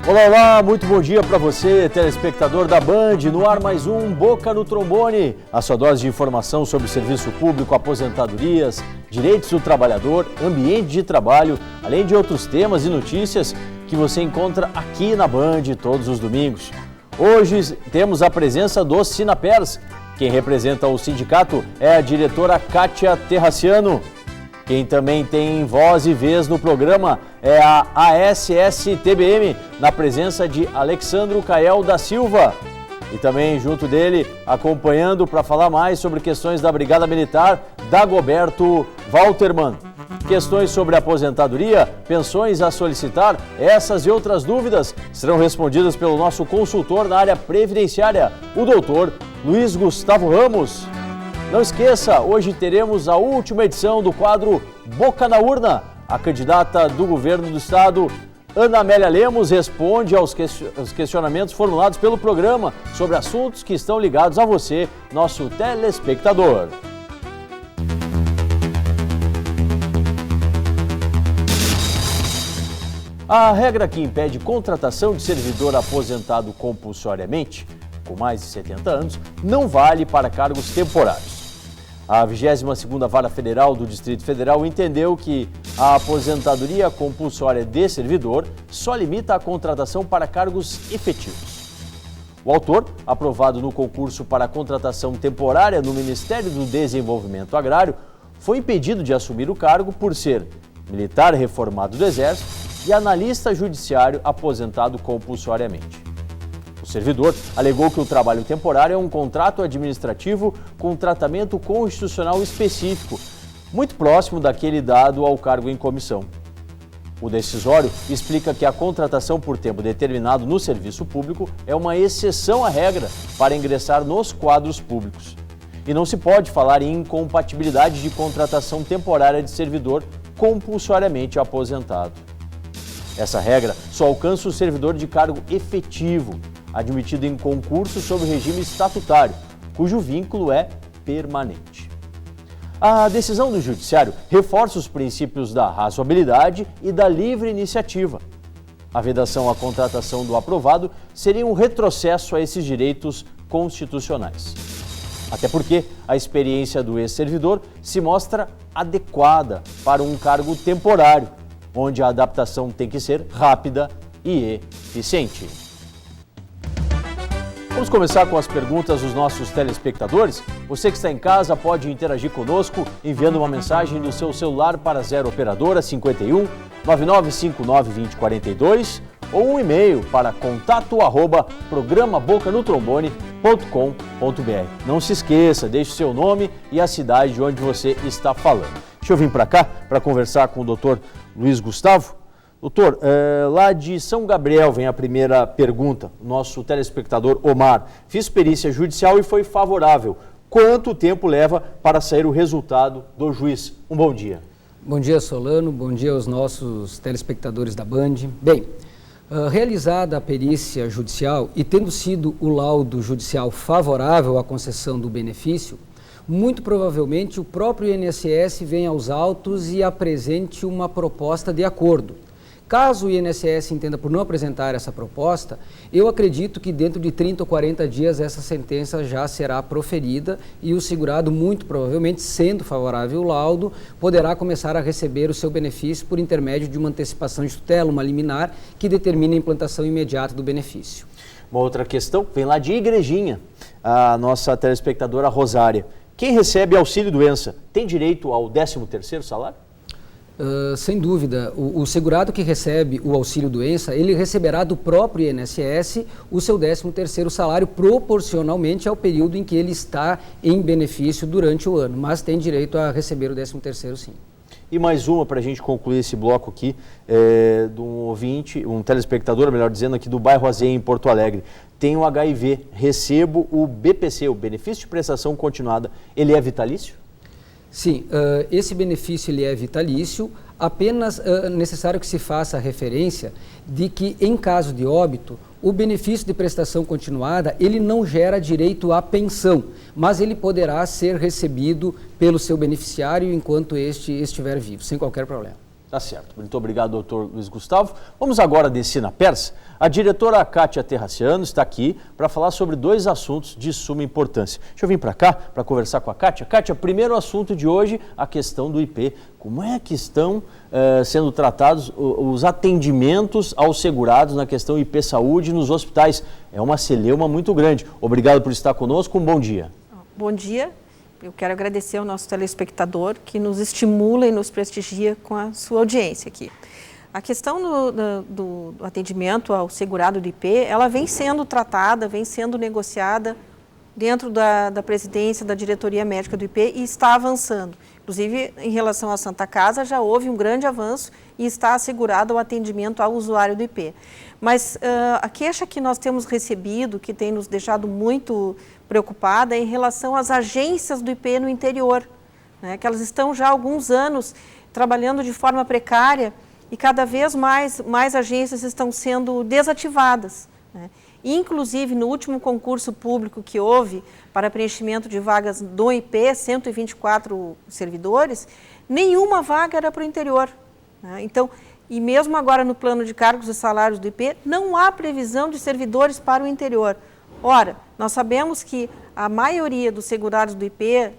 Olá, olá, muito bom dia para você, telespectador da Band. No ar mais um Boca no Trombone, a sua dose de informação sobre serviço público, aposentadorias, direitos do trabalhador, ambiente de trabalho, além de outros temas e notícias que você encontra aqui na Band todos os domingos. Hoje temos a presença do Sinapers. Quem representa o sindicato é a diretora Kátia Terraciano. Quem também tem voz e vez no programa é a ASS-TBM, na presença de Alexandro Cael da Silva. E também junto dele, acompanhando para falar mais sobre questões da Brigada Militar, Dagoberto Waltermann. Questões sobre aposentadoria, pensões a solicitar, essas e outras dúvidas serão respondidas pelo nosso consultor na área previdenciária, o doutor Luiz Gustavo Ramos. Não esqueça, hoje teremos a última edição do quadro Boca na Urna. A candidata do governo do estado, Ana Amélia Lemos, responde aos questionamentos formulados pelo programa sobre assuntos que estão ligados a você, nosso telespectador. A regra que impede contratação de servidor aposentado compulsoriamente, com mais de 70 anos, não vale para cargos temporários. A 22ª Vara Federal do Distrito Federal entendeu que a aposentadoria compulsória de servidor só limita a contratação para cargos efetivos. O autor, aprovado no concurso para contratação temporária no Ministério do Desenvolvimento Agrário, foi impedido de assumir o cargo por ser militar reformado do Exército e analista judiciário aposentado compulsoriamente. O servidor alegou que o trabalho temporário é um contrato administrativo com tratamento constitucional específico, muito próximo daquele dado ao cargo em comissão. O decisório explica que a contratação por tempo determinado no serviço público é uma exceção à regra para ingressar nos quadros públicos. E não se pode falar em incompatibilidade de contratação temporária de servidor compulsoriamente aposentado. Essa regra só alcança o servidor de cargo efetivo, admitido em concurso sob regime estatutário, cujo vínculo é permanente. A decisão do Judiciário reforça os princípios da razoabilidade e da livre iniciativa. A vedação à contratação do aprovado seria um retrocesso a esses direitos constitucionais. Até porque a experiência do ex-servidor se mostra adequada para um cargo temporário, onde a adaptação tem que ser rápida e eficiente. Vamos começar com as perguntas dos nossos telespectadores. Você que está em casa pode interagir conosco enviando uma mensagem do seu celular para 0 operadora 51 9959 2042 ou um e-mail para contato@programaBocaNoTrombone.com.br. Não se esqueça, deixe seu nome e a cidade de onde você está falando. Deixa eu vir para cá para conversar com o doutor Luiz Gustavo. Doutor, lá de São Gabriel vem a primeira pergunta. Nosso telespectador Omar: fiz perícia judicial e foi favorável. Quanto tempo leva para sair o resultado do juiz? Um bom dia. Bom dia, Solano. Bom dia aos nossos telespectadores da Band. Bem, realizada a perícia judicial e tendo sido o laudo judicial favorável à concessão do benefício, muito provavelmente o próprio INSS venha aos autos e apresente uma proposta de acordo. Caso o INSS entenda por não apresentar essa proposta, eu acredito que dentro de 30 ou 40 dias essa sentença já será proferida e o segurado, muito provavelmente, sendo favorável o laudo, poderá começar a receber o seu benefício por intermédio de uma antecipação de tutela, uma liminar, que determina a implantação imediata do benefício. Uma outra questão vem lá de Igrejinha, a nossa telespectadora Rosária. Quem recebe auxílio-doença tem direito ao 13º salário? Sem dúvida, o segurado que recebe o auxílio-doença, ele receberá do próprio INSS o seu 13º salário proporcionalmente ao período em que ele está em benefício durante o ano, mas tem direito a receber o 13º sim. E mais uma para a gente concluir esse bloco aqui, de um ouvinte, um telespectador, melhor dizendo, aqui do bairro Azeia, em Porto Alegre. Tenho HIV, recebo o BPC, o Benefício de Prestação Continuada, ele é vitalício? Sim, esse benefício ele é vitalício, apenas necessário que se faça a referência de que, em caso de óbito, o benefício de prestação continuada ele não gera direito à pensão, mas ele poderá ser recebido pelo seu beneficiário enquanto este estiver vivo, sem qualquer problema. Tá certo. Muito obrigado, doutor Luiz Gustavo. Vamos agora de Sinapers. A diretora Kátia Terraciano está aqui para falar sobre 2 assuntos de suma importância. Deixa eu vir para cá para conversar com a Kátia. Kátia, primeiro assunto de hoje, a questão do IP. Como é que estão sendo tratados os atendimentos aos segurados na questão IP Saúde nos hospitais? É uma celeuma muito grande. Obrigado por estar conosco. Um bom dia. Bom dia. Eu quero agradecer ao nosso telespectador que nos estimula e nos prestigia com a sua audiência aqui. A questão do atendimento ao segurado do IP, ela vem sendo tratada, vem sendo negociada dentro da presidência da diretoria médica do IP e está avançando. Inclusive, em relação à Santa Casa, já houve um grande avanço e está assegurado o atendimento ao usuário do IP. Mas a queixa que nós temos recebido, que tem nos deixado muito preocupada, é em relação às agências do IP no interior, né, que elas estão já há alguns anos trabalhando de forma precária e cada vez mais agências estão sendo desativadas, né. Inclusive, no último concurso público que houve para preenchimento de vagas do IP, 124 servidores, nenhuma vaga era para o interior, né. Então, e mesmo agora no plano de cargos e salários do IP, não há previsão de servidores para o interior. Ora, nós sabemos que a maioria dos segurados do IP,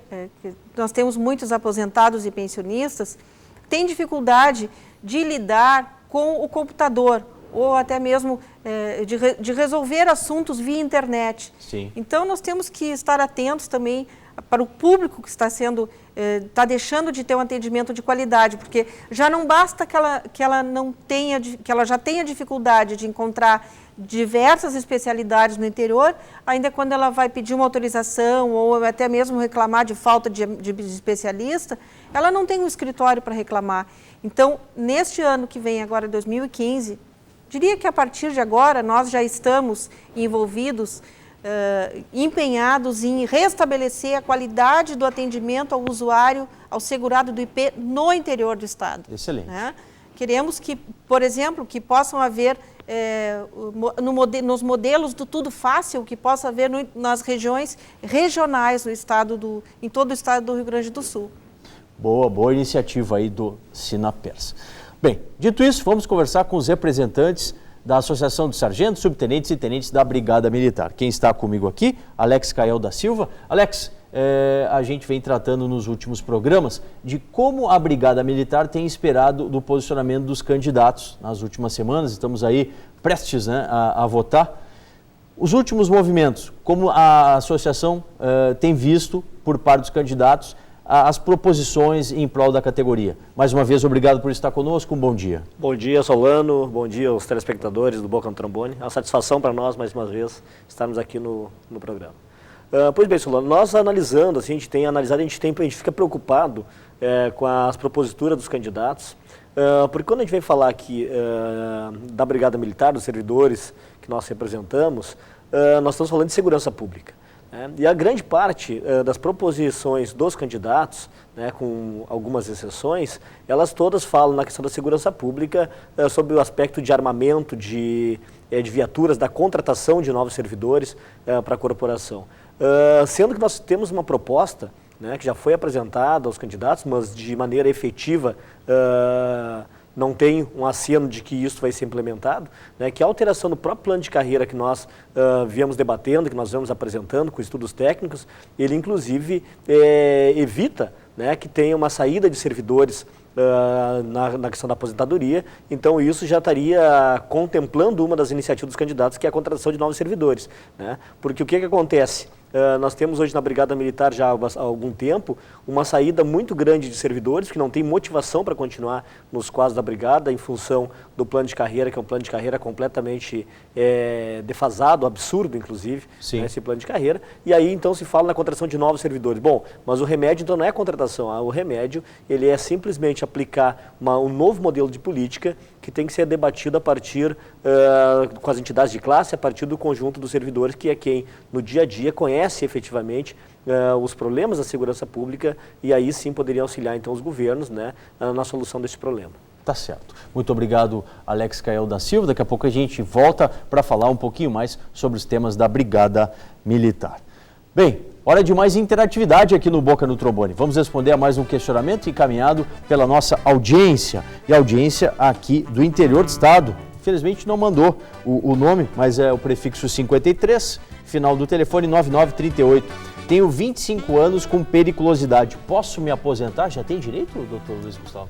nós temos muitos aposentados e pensionistas, tem dificuldade de lidar com o computador ou até mesmo de resolver assuntos via internet. Sim. Então, nós temos que estar atentos também para o público que está deixando de ter um atendimento de qualidade, porque já não basta que ela já tenha dificuldade de encontrar diversas especialidades no interior, ainda quando ela vai pedir uma autorização ou até mesmo reclamar de falta de especialista, ela não tem um escritório para reclamar. Então, neste ano que vem, agora 2015, diria que a partir de agora nós já estamos envolvidos, empenhados em restabelecer a qualidade do atendimento ao usuário, ao segurado do IP no interior do estado. Excelente. Né? Queremos que, por exemplo, que possam haver nos modelos do Tudo Fácil, que possa haver nas regiões regionais no estado em todo o estado do Rio Grande do Sul. Boa iniciativa aí do Sinapers. Bem, dito isso, vamos conversar com os representantes da Associação dos Sargentos, Subtenentes e Tenentes da Brigada Militar. Quem está comigo aqui, Alex Cael da Silva. Alex, a gente vem tratando nos últimos programas de como a Brigada Militar tem esperado do posicionamento dos candidatos nas últimas semanas. Estamos aí prestes, né, a votar. Os últimos movimentos, como a associação tem visto por parte dos candidatos as proposições em prol da categoria. Mais uma vez, obrigado por estar conosco, um bom dia. Bom dia, Solano, bom dia aos telespectadores do Boca no Trombone. É uma satisfação para nós, mais uma vez, estarmos aqui no programa. Pois bem, Solano, nós analisando, assim, a gente fica preocupado com as proposituras dos candidatos, porque quando a gente vem falar aqui da Brigada Militar, dos servidores que nós representamos, nós estamos falando de segurança pública. E a grande parte das proposições dos candidatos, né, com algumas exceções, elas todas falam na questão da segurança pública sobre o aspecto de armamento, de viaturas, da contratação de novos servidores para a corporação. Sendo que nós temos uma proposta, né, que já foi apresentada aos candidatos, mas de maneira efetiva não tem um aceno de que isso vai ser implementado, né, que a alteração do próprio plano de carreira que nós viemos debatendo, que nós vamos apresentando com estudos técnicos, ele inclusive evita, né, que tenha uma saída de servidores na questão da aposentadoria. Então isso já estaria contemplando uma das iniciativas dos candidatos, que é a contratação de novos servidores, né? Porque o que acontece? Nós temos hoje na Brigada Militar já há algum tempo uma saída muito grande de servidores que não tem motivação para continuar nos quadros da Brigada em função do plano de carreira, que é um plano de carreira completamente defasado, absurdo inclusive, né, esse plano de carreira. E aí então se fala na contratação de novos servidores. Bom, mas o remédio então não é a contratação, o remédio ele é simplesmente aplicar um novo modelo de política que tem que ser debatido a partir com as entidades de classe, a partir do conjunto dos servidores, que é quem no dia a dia conhece efetivamente os problemas da segurança pública, e aí sim poderiam auxiliar então os governos, né, na solução desse problema. Tá certo. Muito obrigado, Alex Cael da Silva. Daqui a pouco a gente volta para falar um pouquinho mais sobre os temas da Brigada Militar. Bem, Hora de mais interatividade aqui no Boca no Trombone. Vamos responder a mais um questionamento encaminhado pela nossa audiência. E a audiência aqui do interior do estado. Infelizmente não mandou o nome, mas é o prefixo 53, final do telefone 9938. Tenho 25 anos com periculosidade. Posso me aposentar? Já tem direito, doutor Luiz Gustavo?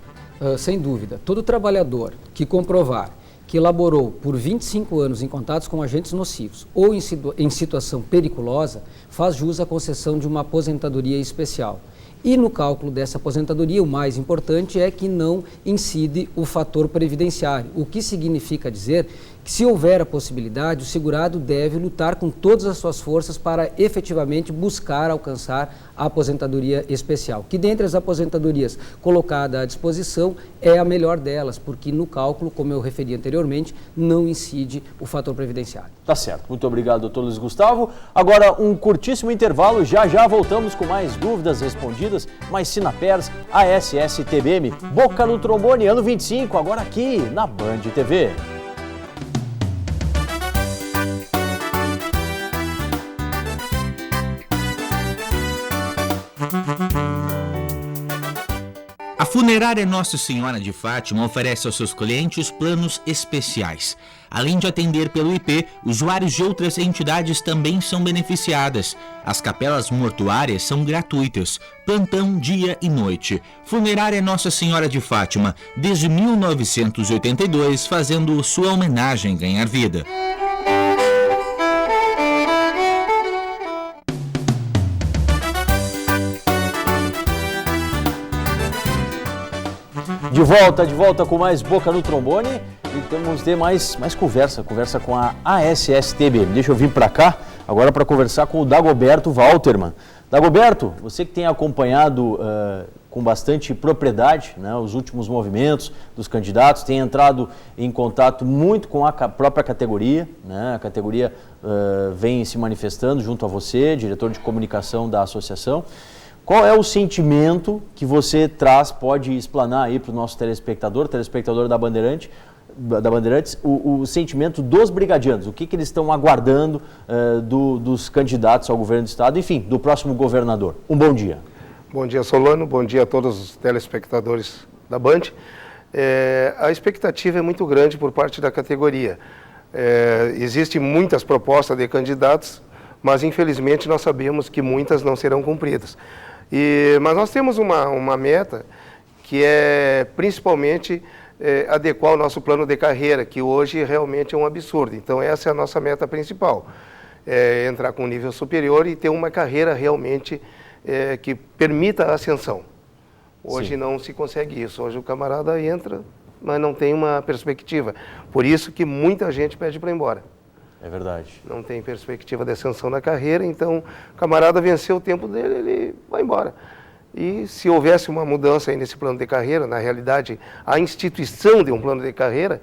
Sem dúvida. Todo trabalhador que comprovar que elaborou por 25 anos em contatos com agentes nocivos ou em situação periculosa, faz jus à concessão de uma aposentadoria especial. E no cálculo dessa aposentadoria, o mais importante é que não incide o fator previdenciário, o que significa dizer que, se houver a possibilidade, o segurado deve lutar com todas as suas forças para efetivamente buscar alcançar a aposentadoria especial, que dentre as aposentadorias colocadas à disposição é a melhor delas, porque no cálculo, como eu referi anteriormente, não incide o fator previdenciário. Tá certo. Muito obrigado, doutor Luiz Gustavo. Agora, um curtíssimo intervalo, já voltamos com mais dúvidas respondidas, mais Sinapers, ASS TBM, Boca no Trombone, ano 25, agora aqui na Band TV. A Funerária Nossa Senhora de Fátima oferece aos seus clientes planos especiais. Além de atender pelo IP, usuários de outras entidades também são beneficiadas. As capelas mortuárias são gratuitas, plantão dia e noite. Funerária Nossa Senhora de Fátima, desde 1982, fazendo sua homenagem ganhar vida. De volta com mais Boca no Trombone e vamos ter mais conversa com a ASS TBM. Deixa eu vir para cá agora para conversar com o Dagoberto Walterman. Dagoberto, você que tem acompanhado com bastante propriedade, né, os últimos movimentos dos candidatos, tem entrado em contato muito com a própria categoria, né, a categoria vem se manifestando junto a você, diretor de comunicação da associação. Qual é o sentimento que você traz, pode explanar aí para o nosso telespectador da Bandeirantes, o sentimento dos brigadianos, o que eles estão aguardando dos candidatos ao governo do estado, enfim, do próximo governador. Um bom dia. Bom dia, Solano, bom dia a todos os telespectadores da Band. A expectativa é muito grande por parte da categoria. Existem muitas propostas de candidatos, mas infelizmente nós sabemos que muitas não serão cumpridas. Mas nós temos uma meta que é principalmente adequar o nosso plano de carreira, que hoje realmente é um absurdo. Então essa é a nossa meta principal, entrar com um nível superior e ter uma carreira realmente que permita a ascensão. Hoje Sim. Não se consegue isso, hoje o camarada entra, mas não tem uma perspectiva. Por isso que muita gente pede para ir embora. É verdade. Não tem perspectiva de ascensão na carreira, então o camarada venceu o tempo dele, ele vai embora. E se houvesse uma mudança aí nesse plano de carreira, na realidade, a instituição de um plano de carreira,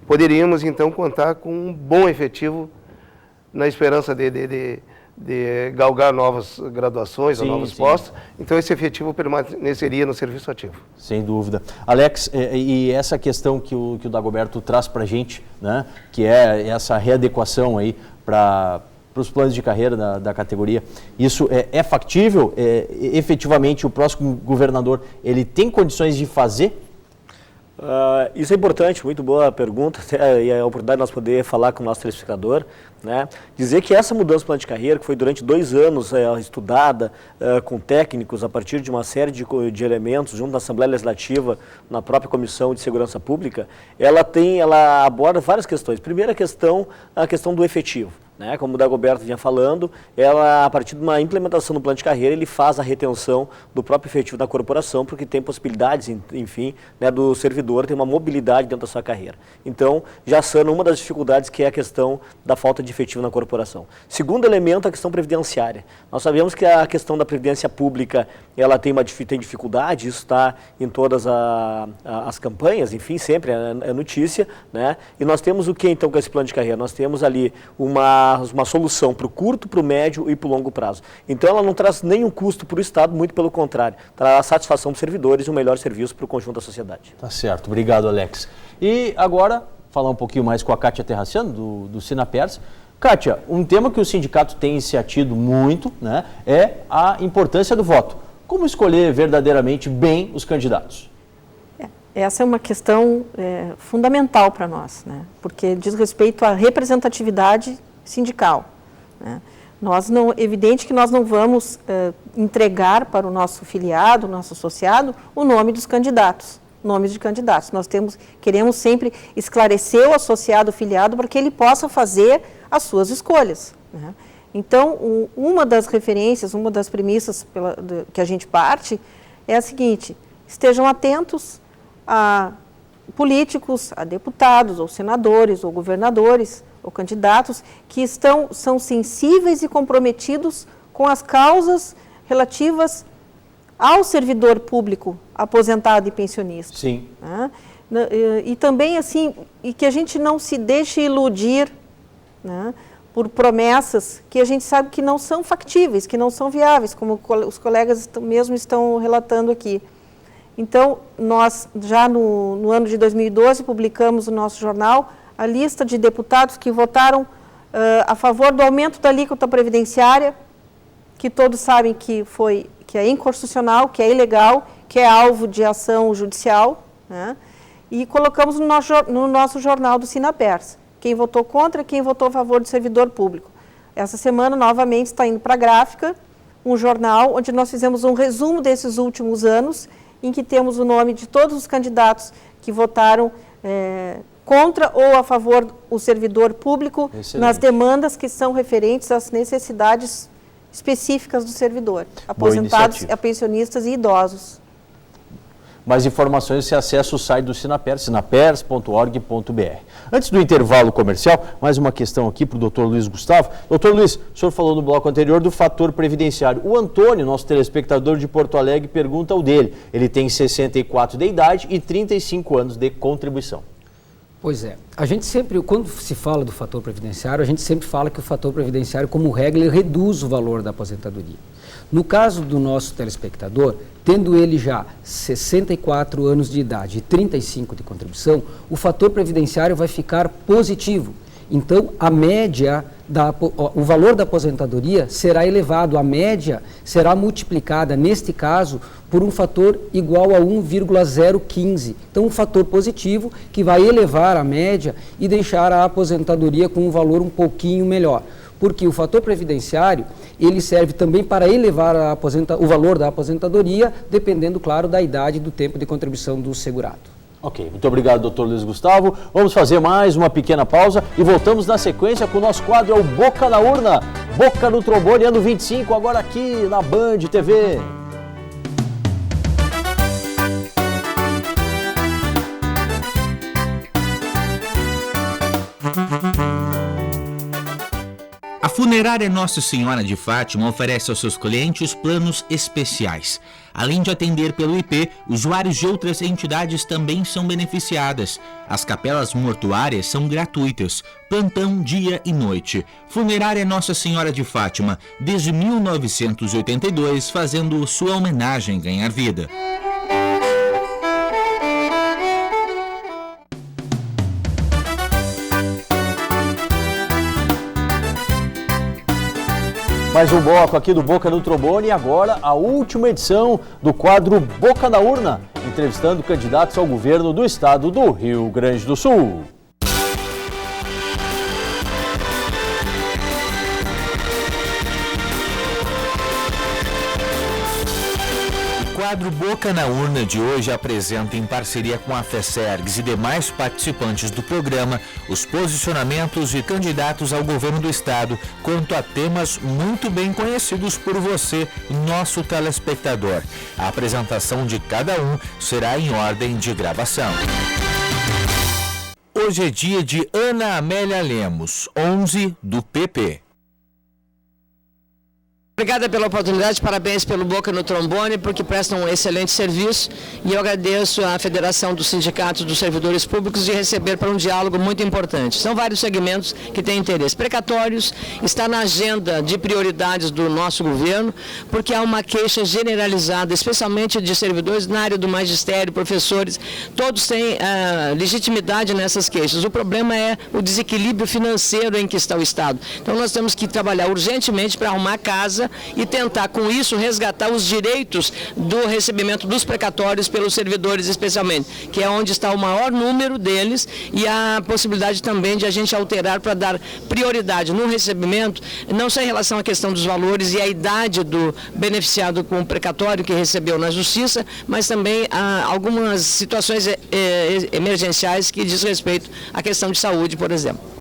poderíamos então contar com um bom efetivo na esperança de galgar novas graduações ou novos postos. Então esse efetivo permaneceria no serviço ativo. Sem dúvida. Alex, e essa questão que o Dagoberto traz para a gente, né, que é essa readequação aí para os planos de carreira da categoria, isso é factível? Efetivamente o próximo governador ele tem condições de fazer? Isso é importante, muito boa pergunta, e a oportunidade de nós poder falar com o nosso telespectador, né? Dizer que essa mudança do plano de carreira, que foi durante 2 anos estudada com técnicos a partir de uma série de elementos junto na Assembleia Legislativa, na própria Comissão de Segurança Pública, ela aborda várias questões. Primeira questão, a questão do efetivo. Né, como o Dagoberto vinha falando, a partir de uma implementação do plano de carreira, ele faz a retenção do próprio efetivo da corporação, porque tem possibilidades, enfim, né, do servidor ter uma mobilidade dentro da sua carreira. Então, já sana uma das dificuldades, que é a questão da falta de efetivo na corporação. Segundo elemento, a questão previdenciária. Nós sabemos que a questão da previdência pública, ela tem dificuldade, isso está em todas as campanhas, enfim, sempre é notícia, né? E nós temos o que então com esse plano de carreira? Nós temos ali uma solução para o curto, para o médio e para o longo prazo. Então ela não traz nenhum custo para o Estado, muito pelo contrário, traz a satisfação dos servidores e um melhor serviço para o conjunto da sociedade. Tá certo, obrigado Alex. E agora, falar um pouquinho mais com a Kátia Terraciano, do Sinapers. Kátia, um tema que o sindicato tem se atido muito, né, é a importância do voto. Como escolher verdadeiramente bem os candidatos? Essa é uma questão fundamental para nós, né, porque diz respeito à representatividade sindical, né. Evidente que nós não vamos entregar para o nosso filiado, nosso associado, o nome dos candidatos, nomes de candidatos. Nós queremos sempre esclarecer o associado, o filiado, para que ele possa fazer as suas escolhas, né? Então, uma das referências, uma das premissas que a gente parte é a seguinte: estejam atentos a políticos, a deputados, ou senadores, ou governadores, ou candidatos que são sensíveis e comprometidos com as causas relativas ao servidor público aposentado e pensionista. Sim. Né? E também, assim, e que a gente não se deixe iludir, né, por promessas que a gente sabe que não são factíveis, que não são viáveis, como os colegas mesmo estão relatando aqui. Então, nós já no ano de 2012 publicamos no nosso jornal a lista de deputados que votaram a favor do aumento da alíquota previdenciária, que todos sabem que é inconstitucional, que é ilegal, que é alvo de ação judicial, né? E colocamos no nosso jornal do Sinapers. Quem votou contra, quem votou a favor do servidor público. Essa semana, novamente, está indo para a gráfica, um jornal onde nós fizemos um resumo desses últimos anos, em que temos o nome de todos os candidatos que votaram contra ou a favor do servidor público. Excelente. Nas demandas que são referentes às necessidades específicas do servidor, aposentados, pensionistas e idosos. Mais informações, você acessa o site do Sinapers, sinapers.org.br. Antes do intervalo comercial, mais uma questão aqui para o doutor Luiz Gustavo. Doutor Luiz, o senhor falou no bloco anterior do fator previdenciário. O Antônio, nosso telespectador de Porto Alegre, pergunta o dele. Ele tem 64 de idade e 35 anos de contribuição. Pois é. A gente sempre, quando se fala do fator previdenciário, a gente sempre fala que o fator previdenciário, como regra, ele reduz o valor da aposentadoria. No caso do nosso telespectador, tendo ele já 64 anos de idade e 35 de contribuição, o fator previdenciário vai ficar positivo. Então, a média, o valor da aposentadoria será elevado. A média será multiplicada, neste caso, por um fator igual a 1,015. Então, um fator positivo que vai elevar a média e deixar a aposentadoria com um valor um pouquinho melhor. Porque o fator previdenciário, ele serve também para elevar o valor da aposentadoria, dependendo, claro, da idade e do tempo de contribuição do segurado. Ok, muito obrigado, doutor Luiz Gustavo. Vamos fazer mais uma pequena pausa e voltamos na sequência com o nosso quadro, é o Boca na Urna, Boca no Trombone, ano 25, agora aqui na Band TV. A Funerária Nossa Senhora de Fátima oferece aos seus clientes planos especiais. Além de atender pelo IP, usuários de outras entidades também são beneficiadas. As capelas mortuárias são gratuitas, plantão dia e noite. Funerária Nossa Senhora de Fátima, desde 1982, fazendo sua homenagem ganhar vida. Mais um bloco aqui do Boca no Trombone e agora a última edição do quadro Boca na Urna, entrevistando candidatos ao governo do estado do Rio Grande do Sul. O quadro Boca na Urna de hoje apresenta, em parceria com a FESERGS e demais participantes do programa, os posicionamentos de candidatos ao governo do estado quanto a temas muito bem conhecidos por você, nosso telespectador. A apresentação de cada um será em ordem de gravação. Hoje é dia de Ana Amélia Lemos, 11, do PP. Obrigada pela oportunidade, parabéns pelo Boca no Trombone, porque prestam um excelente serviço, e eu agradeço à Federação dos Sindicatos dos Servidores Públicos de receber para um diálogo muito importante. São vários segmentos que têm interesse. Precatórios está na agenda de prioridades do nosso governo, porque há uma queixa generalizada, especialmente de servidores na área do magistério, professores, todos têm legitimidade nessas queixas. O problema é o desequilíbrio financeiro em que está o Estado. Então nós temos que trabalhar urgentemente para arrumar casa e tentar, com isso, resgatar os direitos do recebimento dos precatórios pelos servidores, especialmente, que é onde está o maior número deles, e a possibilidade também de a gente alterar para dar prioridade no recebimento, não só em relação à questão dos valores e a idade do beneficiado com o precatório que recebeu na Justiça, mas também algumas situações emergenciais que diz respeito à questão de saúde, por exemplo.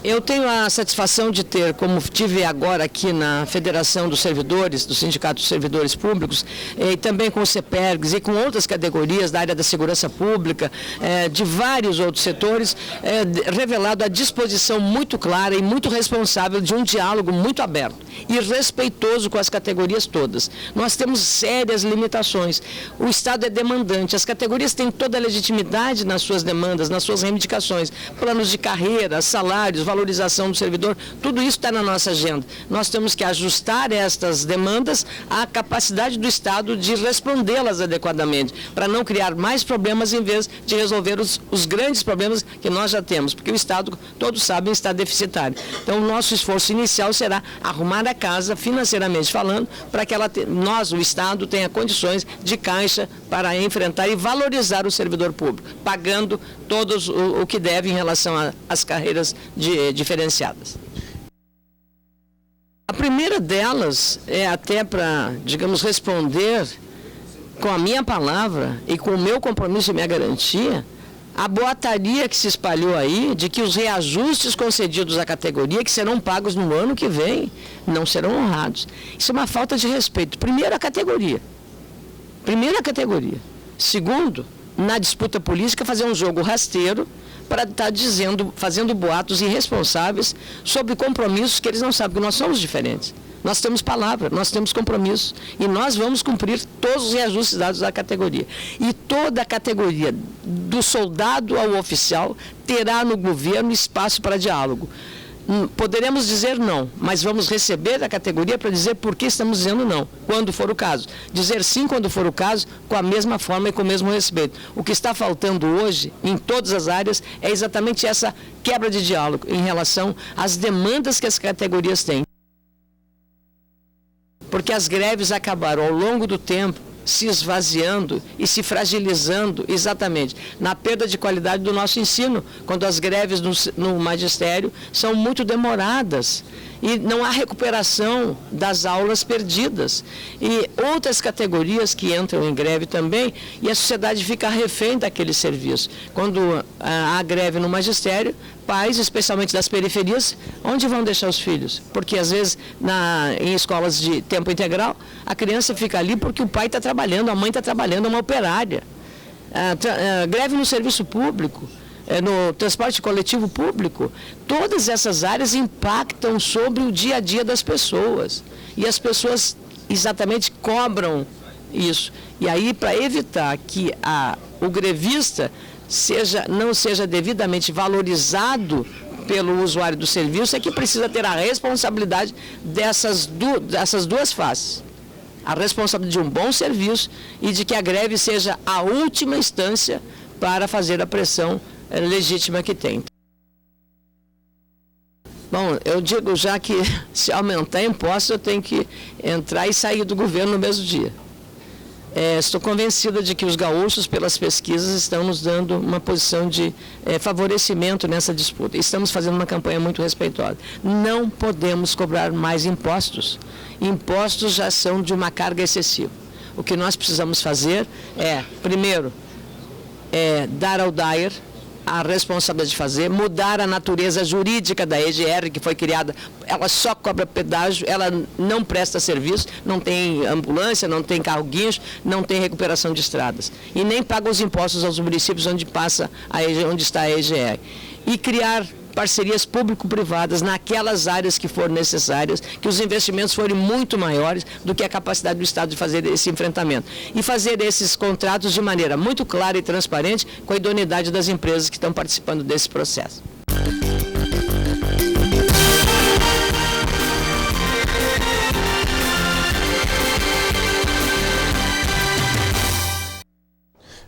Eu tenho a satisfação de ter, como tive agora aqui na Federação dos Servidores, do Sindicato dos Servidores Públicos, e também com o CEPERGS e com outras categorias da área da segurança pública, de vários outros setores, revelado a disposição muito clara e muito responsável de um diálogo muito aberto e respeitoso com as categorias todas. Nós temos sérias limitações. O Estado é demandante, as categorias têm toda a legitimidade nas suas demandas, nas suas reivindicações, planos de carreira, salários, valorização do servidor, tudo isso está na nossa agenda. Nós temos que ajustar estas demandas à capacidade do Estado de respondê-las adequadamente, para não criar mais problemas em vez de resolver os grandes problemas que nós já temos, porque o Estado, todos sabem, está deficitário. Então, o nosso esforço inicial será arrumar a casa, financeiramente falando, para que nós, o Estado, tenha condições de caixa para enfrentar e valorizar o servidor público, pagando todos o que deve em relação às carreiras diferenciadas. A primeira delas é até para, digamos, responder com a minha palavra e com o meu compromisso e minha garantia, a boataria que se espalhou aí de que os reajustes concedidos à categoria, que serão pagos no ano que vem, não serão honrados. Isso é uma falta de respeito. Primeiro, a categoria. Segundo, na disputa política, fazer um jogo rasteiro para estar fazendo boatos irresponsáveis sobre compromissos que eles não sabem, que nós somos diferentes. Nós temos palavra, nós temos compromisso e nós vamos cumprir todos os reajustes dados à categoria. E toda a categoria, do soldado ao oficial, terá no governo espaço para diálogo. Poderemos dizer não, mas vamos receber a categoria para dizer por que estamos dizendo não, quando for o caso. Dizer sim quando for o caso, com a mesma forma e com o mesmo respeito. O que está faltando hoje, em todas as áreas, é exatamente essa quebra de diálogo em relação às demandas que as categorias têm. Porque as greves acabaram ao longo do tempo se esvaziando e se fragilizando exatamente na perda de qualidade do nosso ensino, quando as greves no magistério são muito demoradas e não há recuperação das aulas perdidas. E outras categorias que entram em greve também, e a sociedade fica refém daquele serviço. Quando há greve no magistério, pais, especialmente das periferias, onde vão deixar os filhos? Porque às vezes em escolas de tempo integral, a criança fica ali porque o pai está trabalhando, a mãe está trabalhando, é uma operária. Greve no serviço público, no transporte coletivo público, todas essas áreas impactam sobre o dia a dia das pessoas. E as pessoas exatamente cobram isso. E aí, para evitar que o grevista não seja devidamente valorizado pelo usuário do serviço, é que precisa ter a responsabilidade dessas duas faces. A responsabilidade de um bom serviço e de que a greve seja a última instância para fazer a pressão legítima que tem. Bom, eu digo já que se aumentar impostos, eu tenho que entrar e sair do governo no mesmo dia. Estou convencida de que os gaúchos, pelas pesquisas, estão nos dando uma posição de favorecimento nessa disputa. Estamos fazendo uma campanha muito respeitosa. Não podemos cobrar mais impostos. Impostos já são de uma carga excessiva. O que nós precisamos fazer é, primeiro, dar ao DAER a responsabilidade de fazer, mudar a natureza jurídica da EGR, que foi criada, ela só cobra pedágio, ela não presta serviço, não tem ambulância, não tem carro-guincho, não tem recuperação de estradas. E nem paga os impostos aos municípios onde está a EGR. E criar parcerias público-privadas naquelas áreas que forem necessárias, que os investimentos forem muito maiores do que a capacidade do Estado de fazer esse enfrentamento. E fazer esses contratos de maneira muito clara e transparente com a idoneidade das empresas que estão participando desse processo.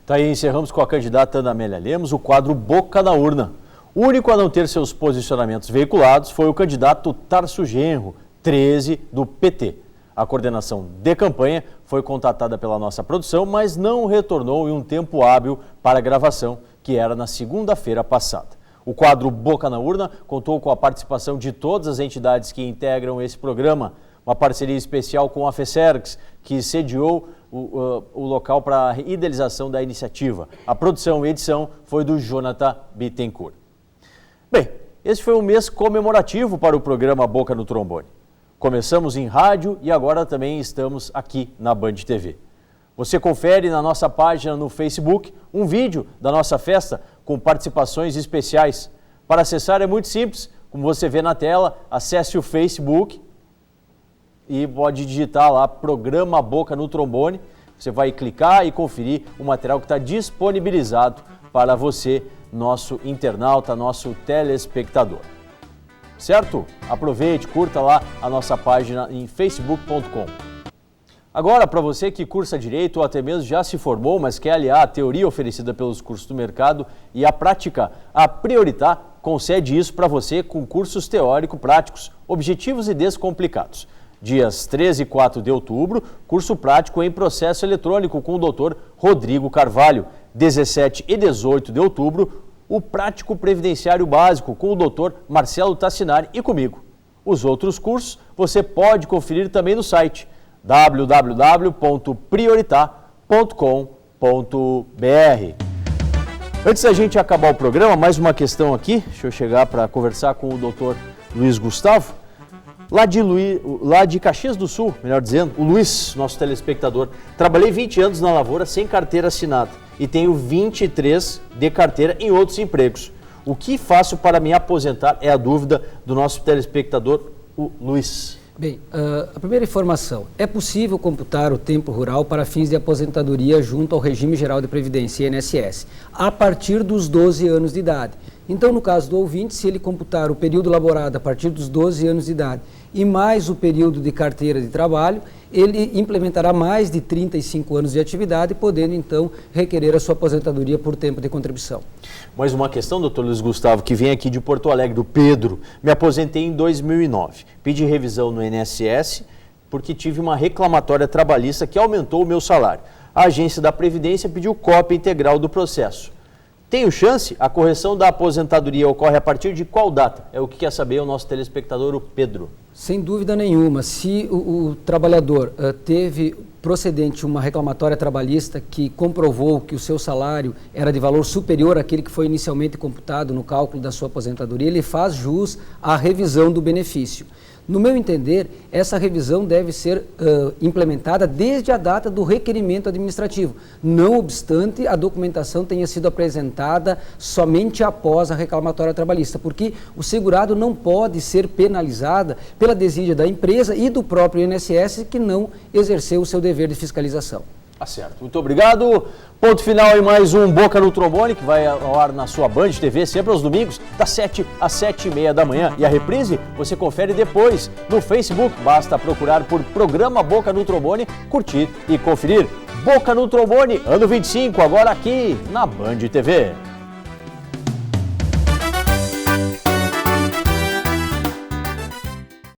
Tá aí, encerramos com a candidata Ana Amélia Lemos o quadro Boca na Urna. O único a não ter seus posicionamentos veiculados foi o candidato Tarso Genro, 13, do PT. A coordenação de campanha foi contatada pela nossa produção, mas não retornou em um tempo hábil para a gravação, que era na segunda-feira passada. O quadro Boca na Urna contou com a participação de todas as entidades que integram esse programa, uma parceria especial com a FESERGS, que sediou o local para a idealização da iniciativa. A produção e edição foi do Jonathan Bittencourt. Bem, esse foi um mês comemorativo para o programa Boca no Trombone. Começamos em rádio e agora também estamos aqui na Band TV. Você confere na nossa página no Facebook um vídeo da nossa festa com participações especiais. Para acessar é muito simples, como você vê na tela, acesse o Facebook e pode digitar lá Programa Boca no Trombone. Você vai clicar e conferir o material que está disponibilizado para você, nosso internauta, nosso telespectador. Certo? Aproveite, curta lá a nossa página em facebook.com. Agora, para você que cursa Direito ou até mesmo já se formou, mas quer aliar a teoria oferecida pelos cursos do mercado e a prática, a Prioritar concede isso para você com cursos teórico-práticos, objetivos e descomplicados. Dias 13 e 4 de outubro, curso prático em processo eletrônico com o Dr. Rodrigo Carvalho. 17 e 18 de outubro, o prático previdenciário básico com o Dr. Marcelo Tassinari e comigo. Os outros cursos você pode conferir também no site www.prioritar.com.br. Antes da gente acabar o programa, mais uma questão aqui. Deixa eu chegar para conversar com o Dr. Luiz Gustavo. Lá de Caxias do Sul, melhor dizendo, o Luiz, nosso telespectador. Trabalhei 20 anos na lavoura sem carteira assinada e tenho 23 de carteira em outros empregos. O que faço para me aposentar é a dúvida do nosso telespectador, o Luiz. Bem, a primeira informação, é possível computar o tempo rural para fins de aposentadoria junto ao Regime Geral de Previdência, INSS, a partir dos 12 anos de idade. Então, no caso do ouvinte, se ele computar o período laborado a partir dos 12 anos de idade e mais o período de carteira de trabalho, ele implementará mais de 35 anos de atividade, podendo então requerer a sua aposentadoria por tempo de contribuição. Mais uma questão, doutor Luiz Gustavo, que vem aqui de Porto Alegre, do Pedro. Me aposentei em 2009, pedi revisão no INSS porque tive uma reclamatória trabalhista que aumentou o meu salário. A agência da Previdência pediu cópia integral do processo. Tenho chance? A correção da aposentadoria ocorre a partir de qual data? É o que quer saber o nosso telespectador, o Pedro. Sem dúvida nenhuma. Se o trabalhador teve procedente uma reclamatória trabalhista que comprovou que o seu salário era de valor superior àquele que foi inicialmente computado no cálculo da sua aposentadoria, ele faz jus à revisão do benefício. No meu entender, essa revisão deve ser implementada desde a data do requerimento administrativo, não obstante a documentação tenha sido apresentada somente após a reclamatória trabalhista, porque o segurado não pode ser penalizado pela desídia da empresa e do próprio INSS que não exerceu o seu dever de fiscalização. Tá certo. Muito obrigado. Ponto final em mais um Boca no Trombone, que vai ao ar na sua Band TV, sempre aos domingos, das 7 às 7h30 da manhã. E a reprise você confere depois no Facebook. Basta procurar por Programa Boca no Trombone, curtir e conferir. Boca no Trombone, ano 25, agora aqui na Band TV.